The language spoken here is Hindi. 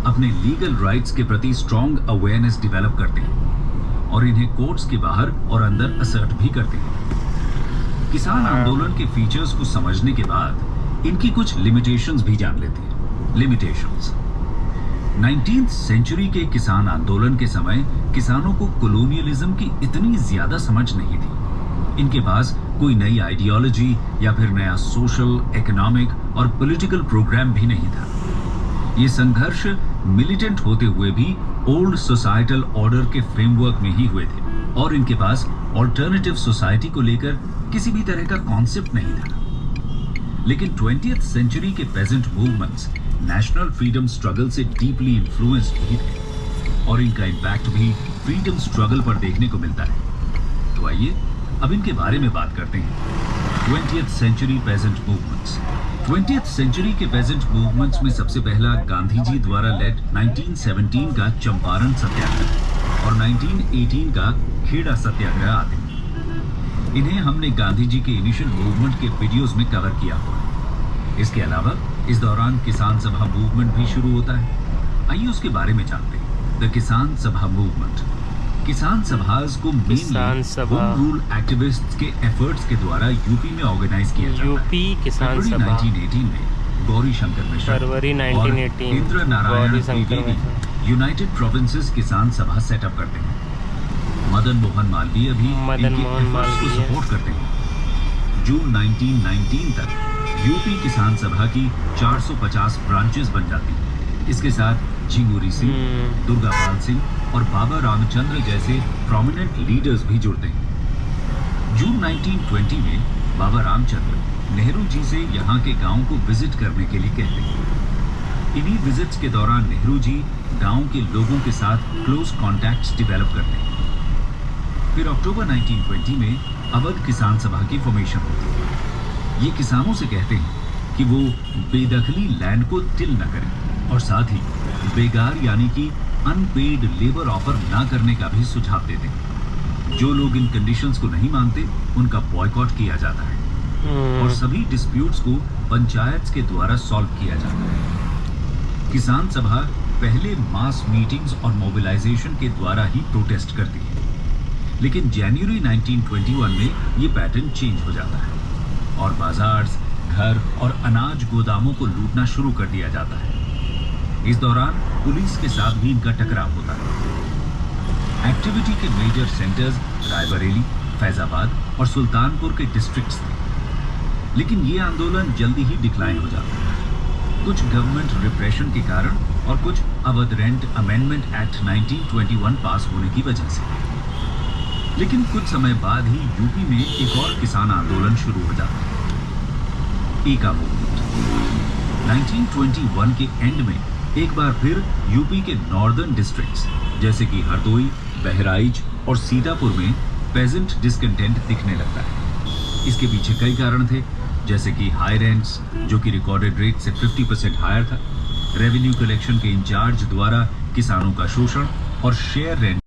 अपने लीगल राइट्स के प्रति स्ट्रॉन्ग अवेयरनेस डेवलप करते हैं और इन्हें कोर्ट्स के बाहर और अंदर असर्ट भी करते हैं। किसान आंदोलन के फीचर्स को समझने के बाद इनकी कुछ लिमिटेशंस भी जान लेते हैं। लिमिटेशंस 19th सेंचुरी के किसान आंदोलन के समय किसानों को कॉलोनियलिज्म की इतनी ज्यादा समझ नहीं थी। इनके पास कोई नई आइडियोलॉजी या फिर नया सोशल, इकोनॉमिक और पॉलिटिकल प्रोग्राम भी नहीं था। ये संघर्ष मिलिटेंट होते हुए भी ओल्ड सोसाइटल ऑर्डर के फ्रेमवर्क में ही हुए थे और इनके पास ऑल्टरनेटिव सोसाइटी को लेकर किसी भी तरह का कॉन्सेप्ट नहीं था। लेकिन 20th सेंचुरी के peasant movements national freedom struggle से डीपली इन्फ्लुएंस्ड भी थे और इनका इम्पैक्ट भी फ्रीडम स्ट्रगल पर देखने को मिलता है। तो आइए अब इनके बारे में बात करते हैं। 20th century peasant movements. 20th century के पेजेंट मूवमेंट्स में सबसे पहला गांधी जी द्वारा लेड 1917 का चंपारण सत्याग्रह और 1918 का खेड़ा सत्याग्रह आते हैं। इन्हें हमने गांधी जी के इनिशियल मूवमेंट के वीडियोस में कवर किया हुआ है। इसके अलावा इस दौरान किसान सभा मूवमेंट भी शुरू होता है। आइए उसके बारे में जानते हैं। द किसान सभा मूवमेंट। किसान सभाज को मेनली होम रूल एक्टिविस्ट्स के एफर्ट्स के द्वारा यूपी में ऑर्गेनाइज किया जाता है। यूपी किसान सभा 1918 में गौरी शंकर मिश्र फरवरी 1918 इंद्र नारायण द्विवेदी यूनाइटेड प्रोविंसेस किसान सभा सेटअप करते हैं। मदन मोहन मालवीय भी इनके एफर्ट्स को सपोर्ट करते हैं। जून 1919 तक यूपी किसान सभा की 450 ब्रांचेस बन जाती हैं। इसके साथ झिंगुरी सिंह, दुर्गापाल सिंह और बाबा रामचंद्र जैसे प्रोमिनेंट लीडर्स भी जुड़ते हैं। जून 1920 में बाबा रामचंद्र नेहरू जी से यहाँ के गांव को विजिट करने के लिए कहते हैं। इन्हीं विजिट्स के दौरान नेहरू जी गांव के लोगों के साथ क्लोज कॉन्टैक्ट्स डेवलप करते हैं। फिर अक्टूबर 1920 में अवध किसान सभा की फॉर्मेशन होती है। ये किसानों से कहते हैं कि वो बेदखली लैंड को टिल न करें और साथ ही बेगार यानी कि अनपेड लेबर ऑफर ना करने का भी सुझाव देते हैं। जो लोग इन कंडीशंस को नहीं मानते उनका बॉयकॉट किया जाता है और सभी डिस्प्यूट्स को पंचायत के द्वारा सॉल्व किया जाता है। किसान सभा पहले मास मीटिंग्स और मोबिलाइजेशन के द्वारा ही प्रोटेस्ट करती है, लेकिन जनवरी 1921 में ये पैटर्न चेंज हो जाता है और बाजार, घर और अनाज गोदामों को लूटना शुरू कर दिया जाता है। इस दौरान पुलिस के साथ भी इनका टकराव होता है। एक्टिविटी के मेजर सेंटर्स रायबरेली, फैजाबाद और सुल्तानपुर के डिस्ट्रिक्ट्स थे, लेकिन ये आंदोलन जल्दी ही डिक्लाइन हो जाता है। कुछ गवर्नमेंट रिप्रेशन के कारण और कुछ अवध रेंट अमेंडमेंट एक्ट 1921 पास होने की वजह से। लेकिन कुछ समय बाद ही यूपी में एक और किसान आंदोलन शुरू हो जाता है, एका मूवमेंट। 1921 के एंड में एक बार फिर यूपी के नॉर्दर्न डिस्ट्रिक्ट्स जैसे कि हरदोई, बहराइच और सीतापुर में पेजेंट डिस्कंटेंट दिखने लगता है। इसके पीछे कई कारण थे, जैसे कि हाई रेंट्स जो कि रिकॉर्डेड रेट से 50% हायर था, रेवेन्यू कलेक्शन के इंचार्ज द्वारा किसानों का शोषण और शेयर रेंट